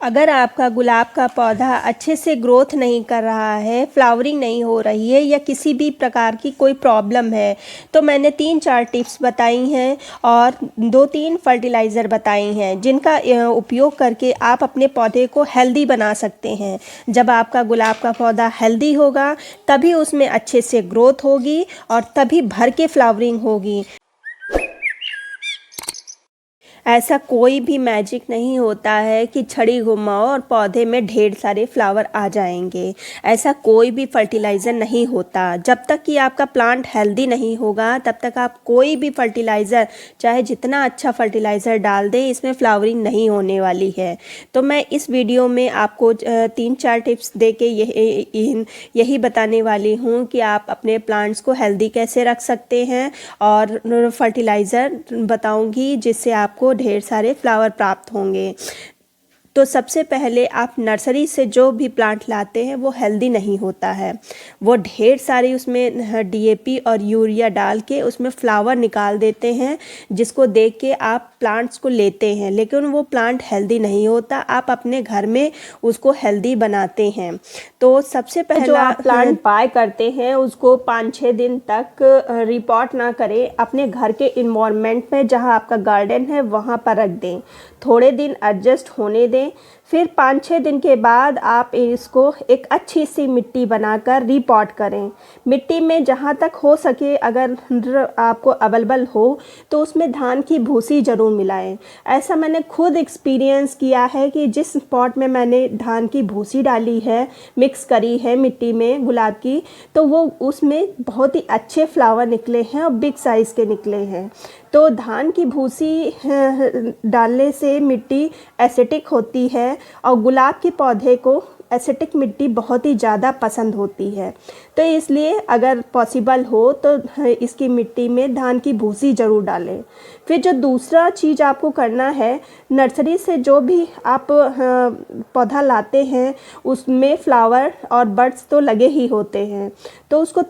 अगर आपका गुलाब का पौधा अच्छे से ग्रोथ नहीं कर रहा है, फ्लावरिंग नहीं हो रही है या किसी भी प्रकार की कोई प्रॉब्लम है, तो मैंने 3-4 टिप्स बताई हैं और 2-3 फर्टिलाइज़र बताई हैं जिनका उपयोग करके आप अपने पौधे को हेल्दी बना सकते हैं। जब आपका गुलाब का पौधा हेल्दी होगा तभी उसमें अच्छे से ग्रोथ होगी और तभी भर के फ्लावरिंग होगी। ऐसा कोई भी मैजिक नहीं होता है कि छड़ी घुमाओ और पौधे में ढेर सारे फ्लावर आ जाएंगे। ऐसा कोई भी फर्टिलाइज़र नहीं होता। जब तक कि आपका प्लांट हेल्दी नहीं होगा तब तक आप कोई भी फर्टिलाइज़र, चाहे जितना अच्छा फर्टिलाइज़र डाल दें, इसमें फ्लावरिंग नहीं होने वाली है। तो मैं इस वीडियो में आपको 3-4 टिप्स दे के यही बताने वाली हूँ कि आप अपने प्लांट्स को हेल्दी कैसे रख सकते हैं और फर्टिलाइज़र बताऊँगी जिससे आपको ढेर सारे फ्लावर प्राप्त होंगे। तो सबसे पहले आप नर्सरी से जो भी प्लांट लाते हैं वो हेल्दी नहीं होता है। वो ढेर सारी उसमें डीएपी और यूरिया डाल के उसमें फ्लावर निकाल देते हैं, जिसको देख के आप प्लांट्स को लेते हैं, लेकिन वो प्लांट हेल्दी नहीं होता। आप अपने घर में उसको हेल्दी बनाते हैं। तो सबसे पहला जो आप प्लांट बाय करते हैं उसको 5-6 दिन तक रिपोर्ट ना करें। अपने घर के इन्वायरमेंट में जहाँ आपका गार्डन है वहाँ पर रख दें, थोड़े दिन एडजस्ट होने दें। फिर 5-6 दिन के बाद आप इसको एक अच्छी सी मिट्टी बनाकर रिपॉट करें। मिट्टी में जहाँ तक हो सके, अगर आपको अवेलेबल हो तो उसमें धान की भूसी ज़रूर मिलाएं। ऐसा मैंने खुद एक्सपीरियंस किया है कि जिस पॉट में मैंने धान की भूसी डाली है, मिक्स करी है मिट्टी में गुलाब की, तो वो उसमें बहुत ही अच्छे फ्लावर निकले हैं और बिग साइज़ के निकले हैं। तो धान की भूसी डालने से मिट्टी एसिडिक होती है और गुलाब के पौधे को एसिडिक मिट्टी बहुत ही ज़्यादा पसंद होती है। तो इसलिए अगर पॉसिबल हो तो इसकी मिट्टी में धान की भूसी ज़रूर डालें। फिर जो दूसरा चीज़ आपको करना है, नर्सरी से जो भी आप पौधा लाते हैं उसमें फ्लावर और बड्स तो लगे ही होते हैं, तो उसको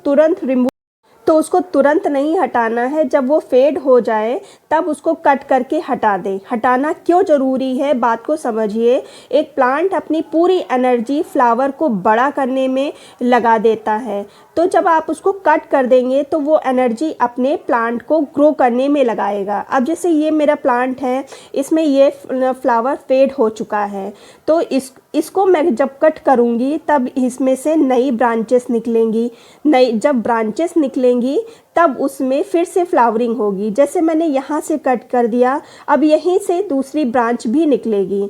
तुरंत नहीं हटाना है। जब वो फेड हो जाए तब उसको कट करके हटा दें। हटाना क्यों ज़रूरी है, बात को समझिए। एक प्लांट अपनी पूरी एनर्जी फ्लावर को बड़ा करने में लगा देता है, तो जब आप उसको कट कर देंगे तो वो एनर्जी अपने प्लांट को ग्रो करने में लगाएगा। अब जैसे ये मेरा प्लांट है, इसमें ये फ्लावर फेड हो चुका है, तो इसको मैं जब कट करूँगी तब इसमें से नई ब्रांचेस निकलेंगी। जब ब्रांचेस निकलेंगी तब उसमें फिर से फ्लावरिंग होगी। जैसे मैंने यहाँ से कट कर दिया, अब यहीं से दूसरी ब्रांच भी निकलेगी।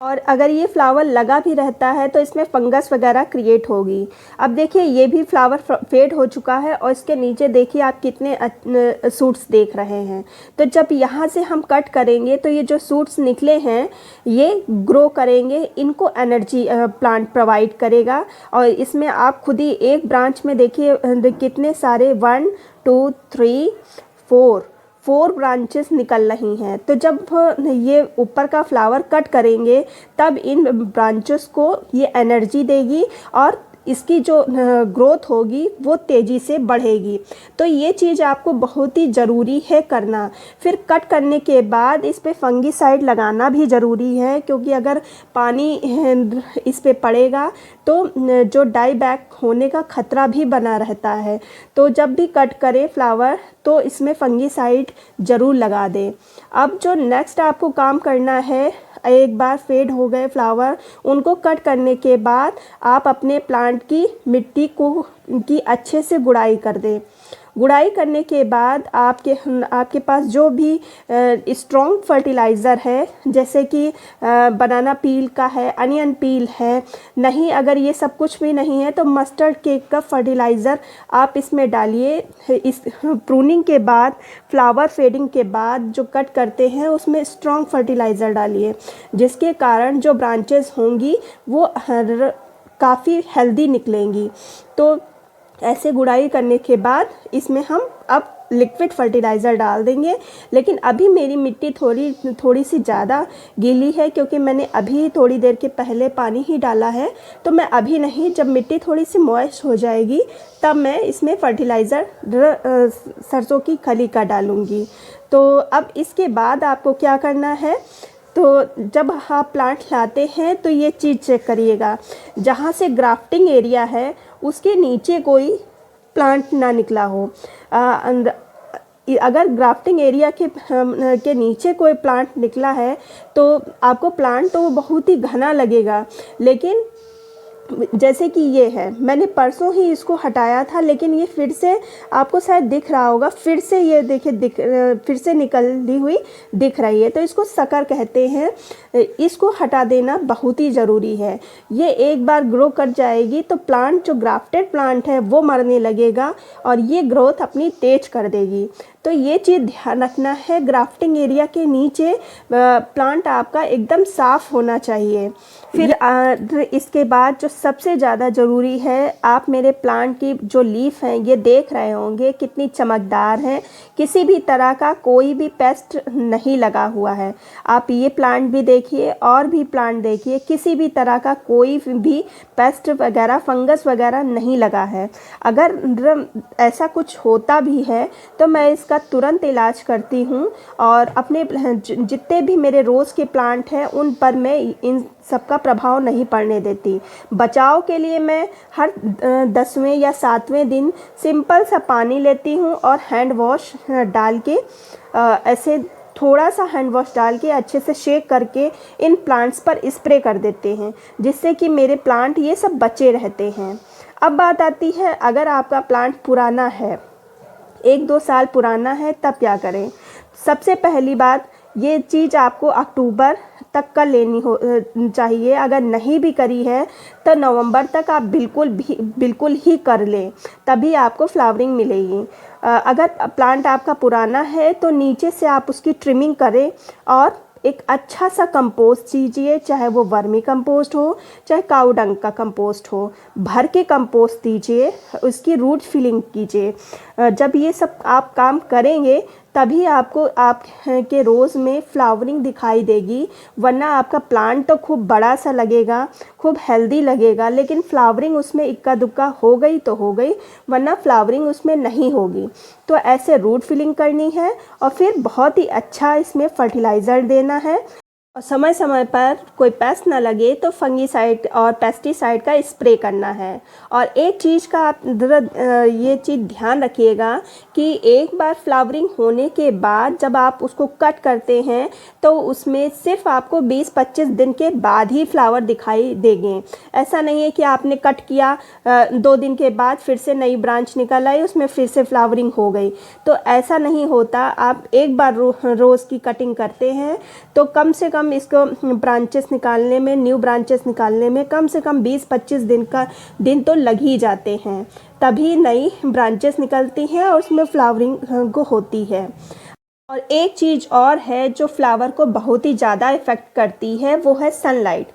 और अगर ये फ्लावर लगा भी रहता है तो इसमें फंगस वगैरह क्रिएट होगी। अब देखिए ये भी फ्लावर फेड हो चुका है और इसके नीचे देखिए आप कितने सूट्स देख रहे हैं। तो जब यहाँ से हम कट करेंगे तो ये जो सूट्स निकले हैं ये ग्रो करेंगे, इनको एनर्जी प्लांट प्रोवाइड करेगा। और इसमें आप खुद ही एक ब्रांच में देखिए कितने सारे 1 2 3 4 ब्रांचेस निकल रही हैं। तो जब ये ऊपर का फ्लावर कट करेंगे तब इन ब्रांचेस को ये एनर्जी देगी और इसकी जो ग्रोथ होगी वो तेज़ी से बढ़ेगी। तो ये चीज़ आपको बहुत ही ज़रूरी है करना। फिर कट करने के बाद इस पे फंगीसाइड लगाना भी ज़रूरी है, क्योंकि अगर पानी इस पे पड़ेगा तो जो डाई बैक होने का ख़तरा भी बना रहता है। तो जब भी कट करें फ्लावर तो इसमें फंगीसाइड ज़रूर लगा दें। अब जो नेक्स्ट आपको काम करना है, एक बार फेड हो गए फ्लावर, उनको कट करने के बाद आप अपने प्लांट की मिट्टी की अच्छे से गुड़ाई कर दें। गुड़ाई करने के बाद आपके पास जो भी स्ट्रॉन्ग फर्टिलाइज़र है, जैसे कि बनाना पील का है, अनियन पील है, नहीं अगर ये सब कुछ भी नहीं है तो मस्टर्ड केक का फर्टिलाइज़र आप इसमें डालिए। इस प्रूनिंग के बाद, फ्लावर फेडिंग के बाद जो कट करते हैं उसमें स्ट्रॉन्ग फर्टिलाइज़र डालिए, जिसके कारण जो ब्रांचेस होंगी वो काफ़ी हेल्दी निकलेंगी। तो ऐसे गुड़ाई करने के बाद इसमें हम अब लिक्विड फर्टिलाइज़र डाल देंगे। लेकिन अभी मेरी मिट्टी थोड़ी सी ज़्यादा गीली है, क्योंकि मैंने अभी थोड़ी देर के पहले पानी ही डाला है। तो मैं अभी नहीं, जब मिट्टी थोड़ी सी मॉइस्ट हो जाएगी तब मैं इसमें फर्टिलाइज़र सरसों की खली का डालूँगी। तो अब इसके बाद आपको क्या करना है, तो जब आप प्लांट लाते हैं तो ये चीज़ चेक करिएगा, जहाँ से ग्राफ्टिंग एरिया है उसके नीचे कोई प्लांट ना निकला हो। अगर ग्राफ्टिंग एरिया के नीचे कोई प्लांट निकला है तो आपको प्लांट तो बहुत ही घना लगेगा, लेकिन जैसे कि ये है, मैंने परसों ही इसको हटाया था, लेकिन ये फिर से आपको शायद दिख रहा होगा, फिर से ये देखिए फिर से निकली हुई दिख रही है। तो इसको सकर कहते हैं। इसको हटा देना बहुत ही ज़रूरी है। ये एक बार ग्रो कर जाएगी तो प्लांट, जो ग्राफ्टेड प्लांट है, वो मरने लगेगा और ये ग्रोथ अपनी तेज कर देगी। तो ये चीज़ ध्यान रखना है, ग्राफ्टिंग एरिया के नीचे प्लांट आपका एकदम साफ़ होना चाहिए। फिर इसके बाद जो सबसे ज़्यादा ज़रूरी है, आप मेरे प्लांट की जो लीफ हैं ये देख रहे होंगे कितनी चमकदार हैं, किसी भी तरह का कोई भी पेस्ट नहीं लगा हुआ है। आप ये प्लांट भी देखिए और भी प्लांट देखिए, किसी भी तरह का कोई भी पेस्ट वगैरह, फंगस वगैरह नहीं लगा है। अगर ऐसा कुछ होता भी है तो मैं इसका तुरंत इलाज करती हूँ और अपने जितने भी मेरे रोज़ के प्लांट हैं उन पर मैं इन सबका प्रभाव नहीं पड़ने देती। बचाव के लिए मैं हर 10वें या 7वें दिन सिंपल सा पानी लेती हूँ और हैंड वॉश डाल के ऐसे थोड़ा सा हैंड वॉश डाल के अच्छे से शेक करके इन प्लांट्स पर स्प्रे कर देते हैं, जिससे कि मेरे प्लांट ये सब बचे रहते हैं। अब बात आती है, अगर आपका प्लांट पुराना है, 1-2 साल पुराना है, तब क्या करें। सबसे पहली बात, ये चीज़ आपको अक्टूबर तक का लेनी चाहिए। अगर नहीं भी करी है तो नवंबर तक आप बिल्कुल ही कर लें, तभी आपको फ्लावरिंग मिलेगी। अगर प्लांट आपका पुराना है तो नीचे से आप उसकी ट्रिमिंग करें और एक अच्छा सा कंपोस्ट दीजिए, चाहे वो वर्मी कंपोस्ट हो, चाहे काऊ डंग का कंपोस्ट हो, भर के कंपोस्ट दीजिए, उसकी रूट फिलिंग कीजिए। जब ये सब आप काम करेंगे तभी आपको आपके रोज़ में फ्लावरिंग दिखाई देगी, वरना आपका प्लांट तो खूब बड़ा सा लगेगा, खूब हेल्दी लगेगा, लेकिन फ्लावरिंग उसमें इक्का दुक्का हो गई तो हो गई, वरना फ्लावरिंग उसमें नहीं होगी। तो ऐसे रूट फिलिंग करनी है और फिर बहुत ही अच्छा इसमें फर्टिलाइज़र देना है और समय समय पर कोई पेस्ट ना लगे तो फंगीसाइड और पेस्टिसाइड का स्प्रे करना है। और एक चीज़ का आप ये चीज़ ध्यान रखिएगा कि एक बार फ्लावरिंग होने के बाद जब आप उसको कट करते हैं तो उसमें सिर्फ आपको 20-25 दिन के बाद ही फ्लावर दिखाई देंगे। ऐसा नहीं है कि आपने कट किया 2 दिन के बाद फिर से नई ब्रांच निकल आई, उसमें फिर से फ्लावरिंग हो गई, तो ऐसा नहीं होता। आप एक बार रोज़ की कटिंग करते हैं तो कम से कम इसको ब्रांचेस निकालने में, न्यू ब्रांचेस निकालने में कम से कम 20-25 दिन तो लग ही जाते हैं, तभी नई ब्रांचेस निकलती हैं और उसमें फ्लावरिंग होती है। और एक चीज़ और है जो फ्लावर को बहुत ही ज़्यादा इफ़ेक्ट करती है, वो है सनलाइट।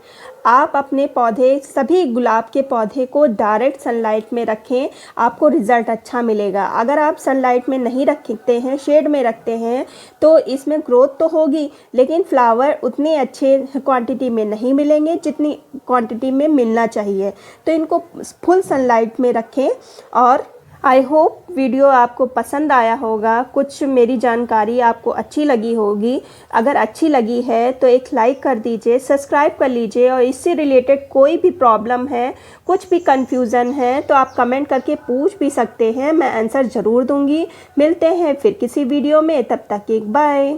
आप अपने पौधे, सभी गुलाब के पौधे को डायरेक्ट सनलाइट में रखें, आपको रिज़ल्ट अच्छा मिलेगा। अगर आप सनलाइट में नहीं रखते हैं, शेड में रखते हैं, तो इसमें ग्रोथ तो होगी लेकिन फ्लावर उतने अच्छे क्वांटिटी में नहीं मिलेंगे जितनी क्वांटिटी में मिलना चाहिए। तो इनको फुल सनलाइट में रखें। और आई होप वीडियो आपको पसंद आया होगा, कुछ मेरी जानकारी आपको अच्छी लगी होगी। अगर अच्छी लगी है तो एक लाइक कर दीजिए, सब्सक्राइब कर लीजिए और इससे रिलेटेड कोई भी प्रॉब्लम है, कुछ भी कन्फ्यूज़न है तो आप कमेंट करके पूछ भी सकते हैं, मैं आंसर ज़रूर दूंगी। मिलते हैं फिर किसी वीडियो में, तब तक एक बाय।